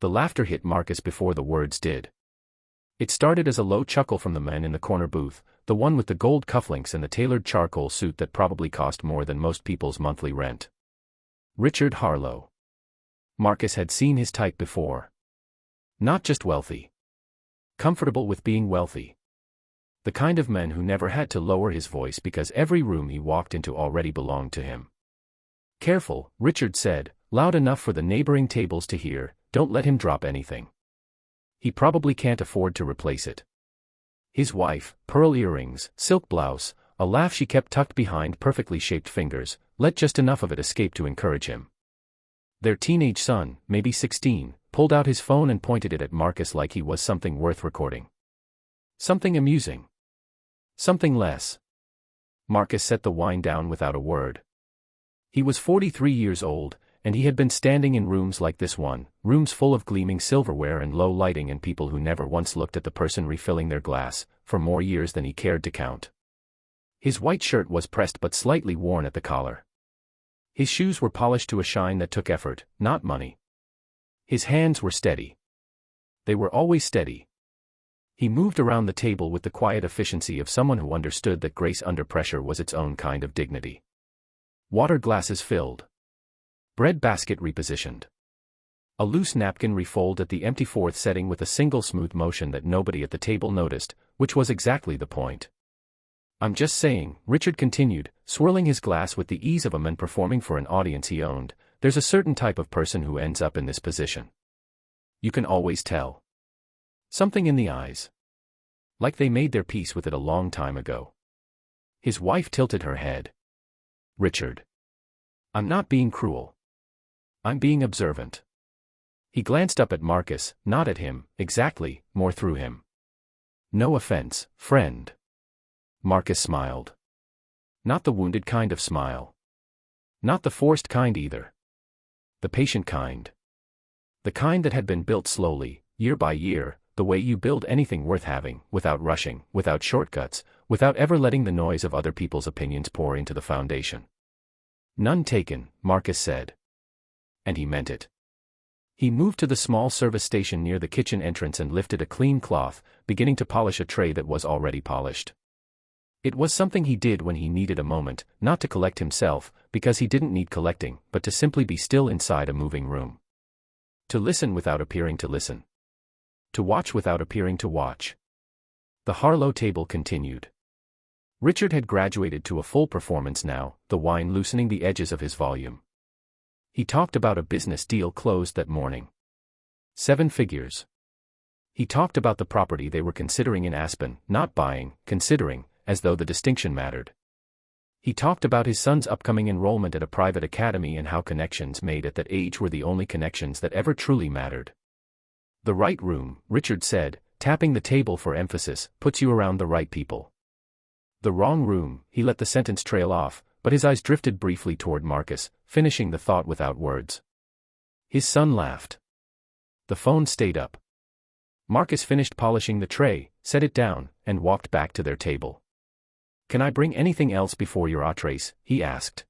The laughter hit Marcus before the words did. It started as a low chuckle from the man in the corner booth, the one with the gold cufflinks and the tailored charcoal suit that probably cost more than most people's monthly rent. Richard Harlow. Marcus had seen his type before. Not just wealthy. Comfortable with being wealthy. The kind of man who never had to lower his voice because every room he walked into already belonged to him. "Careful," Richard said, loud enough for the neighboring tables to hear, "don't let him drop anything. He probably can't afford to replace it." His wife, pearl earrings, silk blouse, a laugh she kept tucked behind perfectly shaped fingers, let just enough of it escape to encourage him. Their teenage son, maybe 16, pulled out his phone and pointed it at Marcus like he was something worth recording. Something amusing. Something less. Marcus set the wine down without a word. He was 43 years old, and he had been standing in rooms like this one, rooms full of gleaming silverware and low lighting and people who never once looked at the person refilling their glass, for more years than he cared to count. His white shirt was pressed but slightly worn at the collar. His shoes were polished to a shine that took effort, not money. His hands were steady. They were always steady. He moved around the table with the quiet efficiency of someone who understood that grace under pressure was its own kind of dignity. Water glasses filled. Bread basket repositioned. A loose napkin refolded at the empty fourth setting with a single smooth motion that nobody at the table noticed, which was exactly the point. "I'm just saying," Richard continued, swirling his glass with the ease of a man performing for an audience he owned, "there's a certain type of person who ends up in this position. You can always tell. Something in the eyes. Like they made their peace with it a long time ago." His wife tilted her head. "Richard. I'm not being cruel. I'm being observant." He glanced up at Marcus, not at him, exactly, more through him. "No offense, friend." Marcus smiled. Not the wounded kind of smile. Not the forced kind either. The patient kind. The kind that had been built slowly, year by year, the way you build anything worth having, without rushing, without shortcuts, without ever letting the noise of other people's opinions pour into the foundation. "None taken," Marcus said. And he meant it. He moved to the small service station near the kitchen entrance and lifted a clean cloth, beginning to polish a tray that was already polished. It was something he did when he needed a moment, not to collect himself, because he didn't need collecting, but to simply be still inside a moving room. To listen without appearing to listen. To watch without appearing to watch. The Harlow table continued. Richard had graduated to a full performance now, the wine loosening the edges of his volume. He talked about a business deal closed that morning. 7 figures. He talked about the property they were considering in Aspen, not buying, considering, as though the distinction mattered. He talked about his son's upcoming enrollment at a private academy and how connections made at that age were the only connections that ever truly mattered. "The right room," Richard said, tapping the table for emphasis, "puts you around the right people. The wrong room," he let the sentence trail off, but his eyes drifted briefly toward Marcus, finishing the thought without words. His son laughed. The phone stayed up. Marcus finished polishing the tray, set it down, and walked back to their table. "Can I bring anything else before your entrees?" he asked.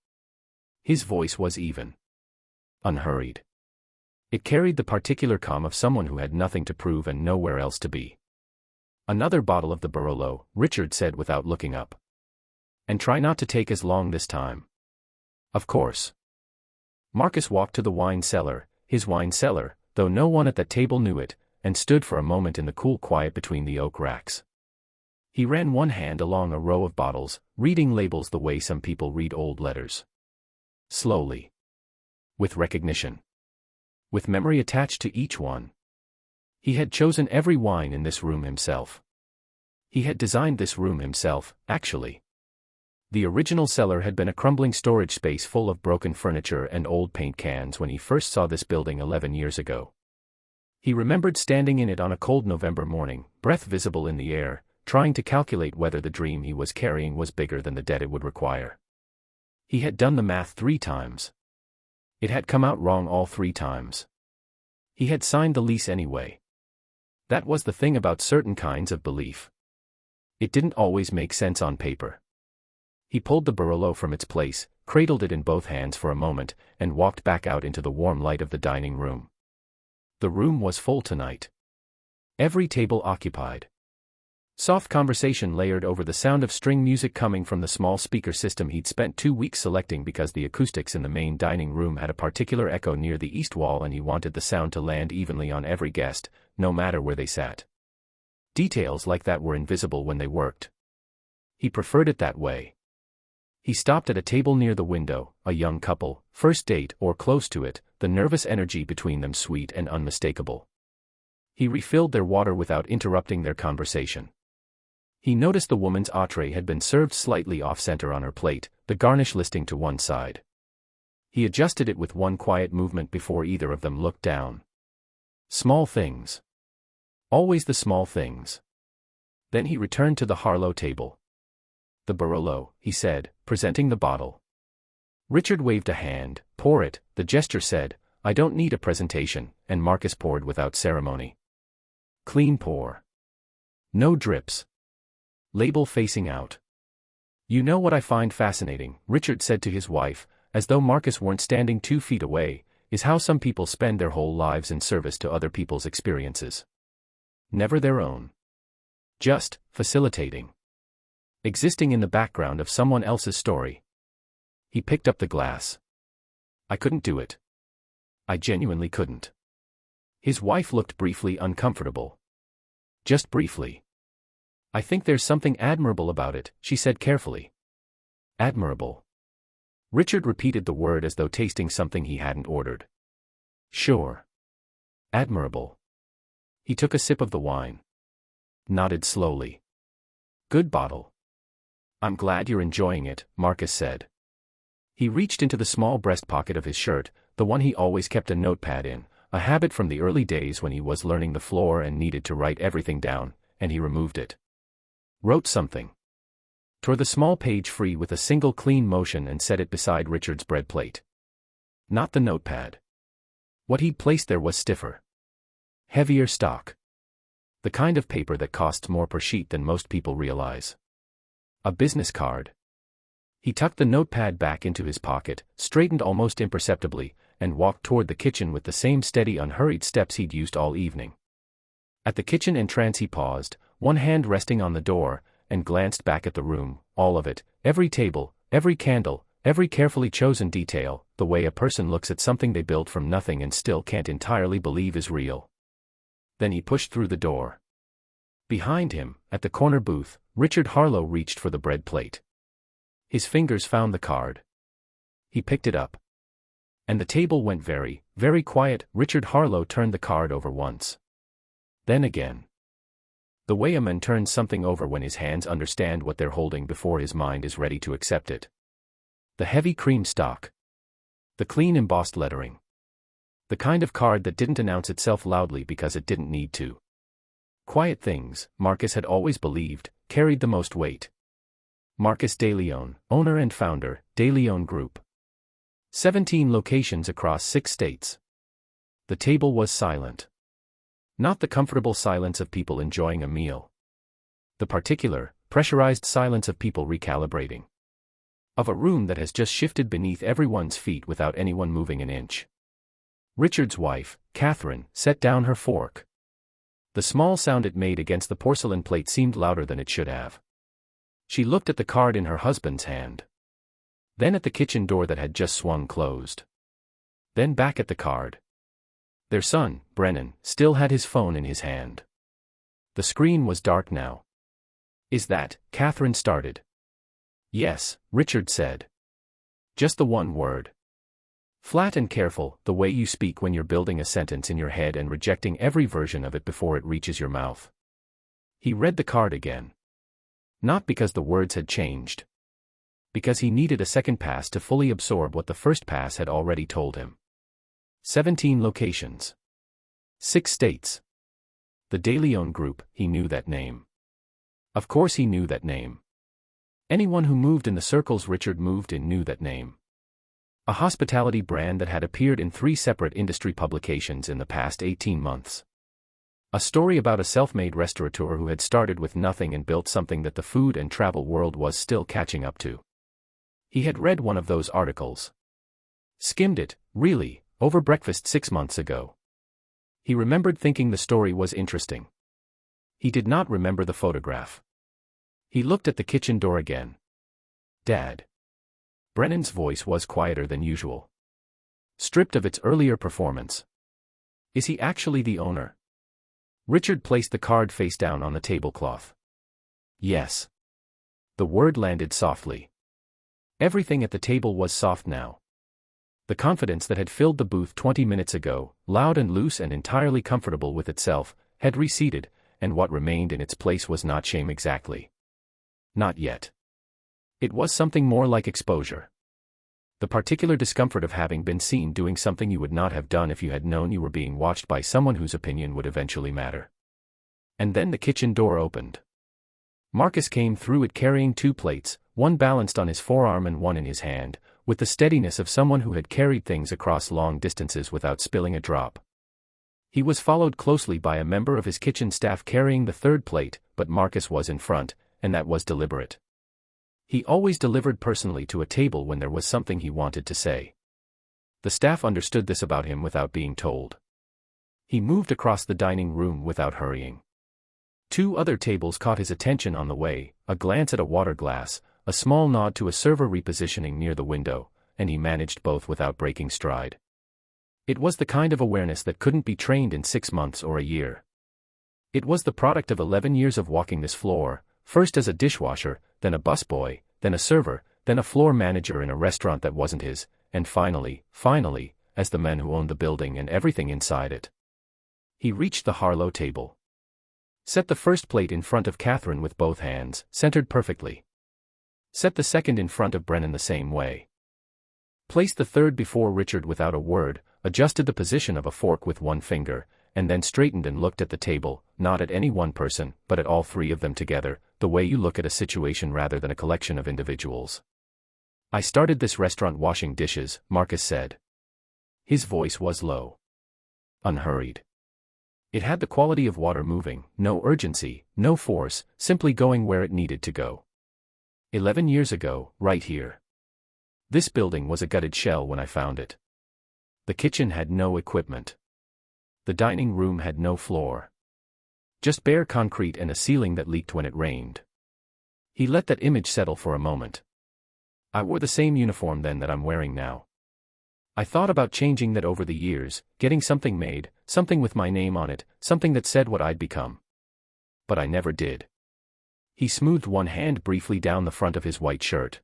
His voice was even. Unhurried. It carried the particular calm of someone who had nothing to prove and nowhere else to be. "Another bottle of the Barolo," Richard said without looking up. "And try not to take as long this time." "Of course." Marcus walked to the wine cellar, his wine cellar, though no one at that table knew it, and stood for a moment in the cool quiet between the oak racks. He ran one hand along a row of bottles, reading labels the way some people read old letters. Slowly. With recognition. With memory attached to each one. He had chosen every wine in this room himself. He had designed this room himself, actually. The original cellar had been a crumbling storage space full of broken furniture and old paint cans when he first saw this building 11 years ago. He remembered standing in it on a cold November morning, breath visible in the air, trying to calculate whether the dream he was carrying was bigger than the debt it would require. He had done the math 3 times. It had come out wrong all 3 times. He had signed the lease anyway. That was the thing about certain kinds of belief. It didn't always make sense on paper. He pulled the Barolo from its place, cradled it in both hands for a moment, and walked back out into the warm light of the dining room. The room was full tonight. Every table occupied. Soft conversation layered over the sound of string music coming from the small speaker system he'd spent 2 weeks selecting because the acoustics in the main dining room had a particular echo near the east wall and he wanted the sound to land evenly on every guest, no matter where they sat. Details like that were invisible when they worked. He preferred it that way. He stopped at a table near the window, a young couple, first date or close to it, the nervous energy between them sweet and unmistakable. He refilled their water without interrupting their conversation. He noticed the woman's entree had been served slightly off-center on her plate, the garnish listing to one side. He adjusted it with one quiet movement before either of them looked down. Small things. Always the small things. Then he returned to the Harlow table. The Barolo, he said, presenting the bottle. Richard waved a hand. Pour it, the gesture said. I don't need a presentation, and Marcus poured without ceremony. Clean pour. No drips. Label facing out. You know what I find fascinating, Richard said to his wife, as though Marcus weren't standing 2 feet away, is how some people spend their whole lives in service to other people's experiences. Never their own. Just facilitating. Existing in the background of someone else's story. He picked up the glass. I couldn't do it. I genuinely couldn't. His wife looked briefly uncomfortable. Just briefly. I think there's something admirable about it, she said carefully. Admirable. Richard repeated the word as though tasting something he hadn't ordered. Sure. Admirable. He took a sip of the wine. Nodded slowly. Good bottle. I'm glad you're enjoying it, Marcus said. He reached into the small breast pocket of his shirt, the one he always kept a notepad in, a habit from the early days when he was learning the floor and needed to write everything down, and he removed it. Wrote something. Tore the small page free with a single clean motion and set it beside Richard's bread plate. Not the notepad. What he'd placed there was stiffer. Heavier stock. The kind of paper that costs more per sheet than most people realize. A business card. He tucked the notepad back into his pocket, straightened almost imperceptibly, and walked toward the kitchen with the same steady, unhurried steps he'd used all evening. At the kitchen entrance he paused, one hand resting on the door, and glanced back at the room, all of it, every table, every candle, every carefully chosen detail, the way a person looks at something they built from nothing and still can't entirely believe is real. Then he pushed through the door. Behind him, at the corner booth, Richard Harlow reached for the bread plate. His fingers found the card. He picked it up. And the table went very, very quiet. Richard Harlow turned the card over once. Then again. The way a man turns something over when his hands understand what they're holding before his mind is ready to accept it. The heavy cream stock. The clean embossed lettering. The kind of card that didn't announce itself loudly because it didn't need to. Quiet things, Marcus had always believed, carried the most weight. Marcus DeLeon, owner and founder, DeLeon Group. 17 locations across 6 states. The table was silent. Not the comfortable silence of people enjoying a meal. The particular, pressurized silence of people recalibrating. Of a room that has just shifted beneath everyone's feet without anyone moving an inch. Richard's wife, Catherine, set down her fork. The small sound it made against the porcelain plate seemed louder than it should have. She looked at the card in her husband's hand. Then at the kitchen door that had just swung closed. Then back at the card. Their son, Brennan, still had his phone in his hand. The screen was dark now. Is that, Catherine started. Yes, Richard said. Just the one word. Flat and careful, the way you speak when you're building a sentence in your head and rejecting every version of it before it reaches your mouth. He read the card again. Not because the words had changed. Because he needed a second pass to fully absorb what the first pass had already told him. 17 locations. 6 states. The DeLeon Group, he knew that name. Of course he knew that name. Anyone who moved in the circles Richard moved in knew that name. A hospitality brand that had appeared in 3 separate industry publications in the past 18 months. A story about a self-made restaurateur who had started with nothing and built something that the food and travel world was still catching up to. He had read one of those articles. Skimmed it, really, over breakfast 6 months ago. He remembered thinking the story was interesting. He did not remember the photograph. He looked at the kitchen door again. Dad. Brennan's voice was quieter than usual. Stripped of its earlier performance. Is he actually the owner? Richard placed the card face down on the tablecloth. Yes. The word landed softly. Everything at the table was soft now. The confidence that had filled the booth 20 minutes ago, loud and loose and entirely comfortable with itself, had receded, and what remained in its place was not shame exactly. Not yet. It was something more like exposure. The particular discomfort of having been seen doing something you would not have done if you had known you were being watched by someone whose opinion would eventually matter. And then the kitchen door opened. Marcus came through it carrying 2 plates, one balanced on his forearm and one in his hand, with the steadiness of someone who had carried things across long distances without spilling a drop. He was followed closely by a member of his kitchen staff carrying the 3rd plate, but Marcus was in front, and that was deliberate. He always delivered personally to a table when there was something he wanted to say. The staff understood this about him without being told. He moved across the dining room without hurrying. 2 other tables caught his attention on the way, a glance at a water glass, a small nod to a server repositioning near the window, and he managed both without breaking stride. It was the kind of awareness that couldn't be trained in 6 months or a year. It was the product of 11 years of walking this floor, first as a dishwasher, then a busboy, then a server, then a floor manager in a restaurant that wasn't his, and finally, as the man who owned the building and everything inside it. He reached the Harlow table. Set the 1st plate in front of Catherine with both hands, centered perfectly. Set the 2nd in front of Brennan the same way. Placed the 3rd before Richard without a word, adjusted the position of a fork with one finger, and then straightened and looked at the table, not at any one person, but at all 3 of them together, the way you look at a situation rather than a collection of individuals. I started this restaurant washing dishes, Marcus said. His voice was low. Unhurried. It had the quality of water moving, no urgency, no force, simply going where it needed to go. 11 years ago, right here. This building was a gutted shell when I found it. The kitchen had no equipment. The dining room had no floor. Just bare concrete and a ceiling that leaked when it rained. He let that image settle for a moment. I wore the same uniform then that I'm wearing now. I thought about changing that over the years, getting something made, something with my name on it, something that said what I'd become. But I never did. He smoothed one hand briefly down the front of his white shirt.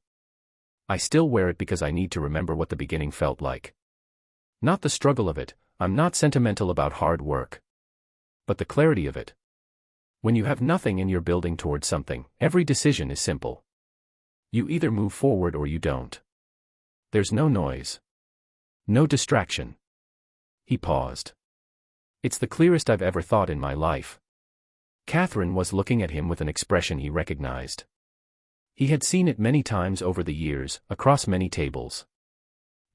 I still wear it because I need to remember what the beginning felt like. Not the struggle of it, I'm not sentimental about hard work. But the clarity of it. When you have nothing and you're building towards something, every decision is simple. You either move forward or you don't. There's no noise. No distraction. He paused. It's the clearest I've ever thought in my life. Catherine was looking at him with an expression he recognized. He had seen it many times over the years, across many tables.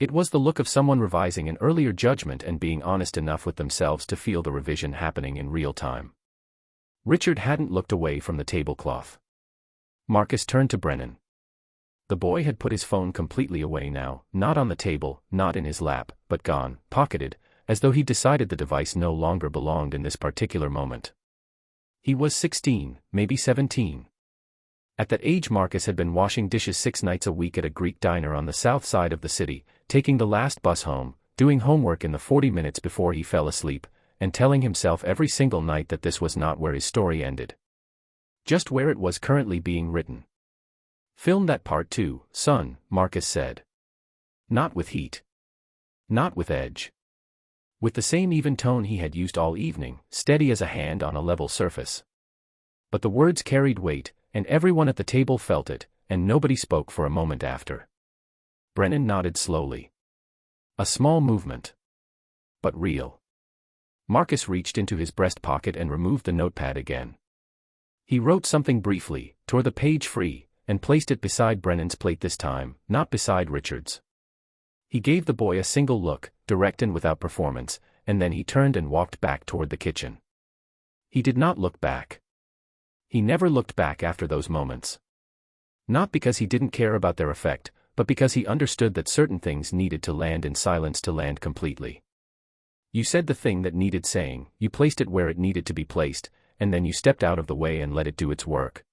It was the look of someone revising an earlier judgment and being honest enough with themselves to feel the revision happening in real time. Richard hadn't looked away from the tablecloth. Marcus turned to Brennan. The boy had put his phone completely away now, not on the table, not in his lap, but gone, pocketed, as though he decided the device no longer belonged in this particular moment. He was 16, maybe 17. At that age Marcus had been washing dishes 6 nights a week at a Greek diner on the south side of the city, taking the last bus home, doing homework in the 40 minutes before he fell asleep, and telling himself every single night that this was not where his story ended. Just where it was currently being written. Film that part too, son, Marcus said. Not with heat. Not with edge. With the same even tone he had used all evening, steady as a hand on a level surface. But the words carried weight, and everyone at the table felt it, and nobody spoke for a moment after. Brennan nodded slowly. A small movement. But real. Marcus reached into his breast pocket and removed the notepad again. He wrote something briefly, tore the page free, and placed it beside Brennan's plate this time, not beside Richard's. He gave the boy a single look, direct and without performance, and then he turned and walked back toward the kitchen. He did not look back. He never looked back after those moments. Not because he didn't care about their effect, but because he understood that certain things needed to land in silence to land completely. You said the thing that needed saying, you placed it where it needed to be placed, and then you stepped out of the way and let it do its work.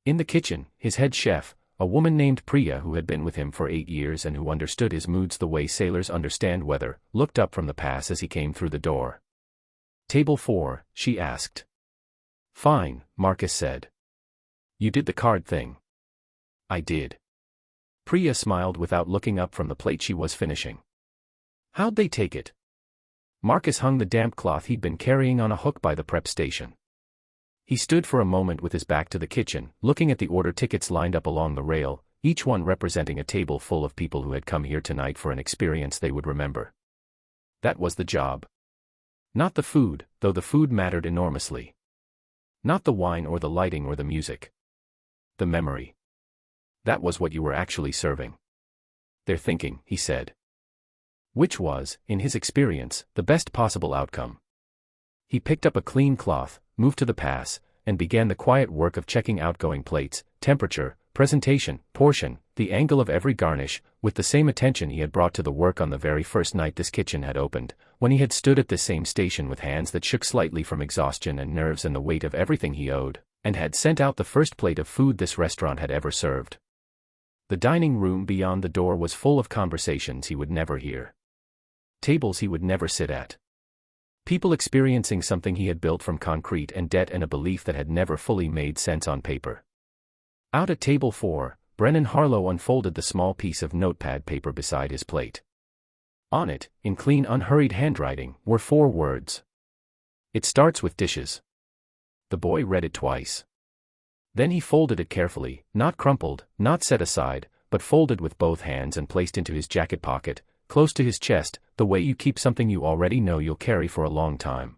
In the kitchen, his head chef, a woman named Priya who had been with him for 8 years and who understood his moods the way sailors understand weather, looked up from the pass as he came through the door. "Table 4, she asked. "Fine," Marcus said. "You did the card thing." "I did." Priya smiled without looking up from the plate she was finishing. "How'd they take it?" Marcus hung the damp cloth he'd been carrying on a hook by the prep station. He stood for a moment with his back to the kitchen, looking at the order tickets lined up along the rail, each one representing a table full of people who had come here tonight for an experience they would remember. That was the job. Not the food, though the food mattered enormously. Not the wine or the lighting or the music. The memory. That was what you were actually serving. "They're thinking," he said. Which was, in his experience, the best possible outcome. He picked up a clean cloth, moved to the pass, and began the quiet work of checking outgoing plates, temperature, presentation, portion, the angle of every garnish, with the same attention he had brought to the work on the very first night this kitchen had opened, when he had stood at this same station with hands that shook slightly from exhaustion and nerves and the weight of everything he owed, and had sent out the first plate of food this restaurant had ever served. The dining room beyond the door was full of conversations he would never hear. Tables he would never sit at. People experiencing something he had built from concrete and debt and a belief that had never fully made sense on paper. Out at table 4, Brennan Harlow unfolded the small piece of notepad paper beside his plate. On it, in clean unhurried handwriting, were 4 words. "It starts with dishes." The boy read it twice. Then he folded it carefully, not crumpled, not set aside, but folded with both hands and placed into his jacket pocket, close to his chest, the way you keep something you already know you'll carry for a long time.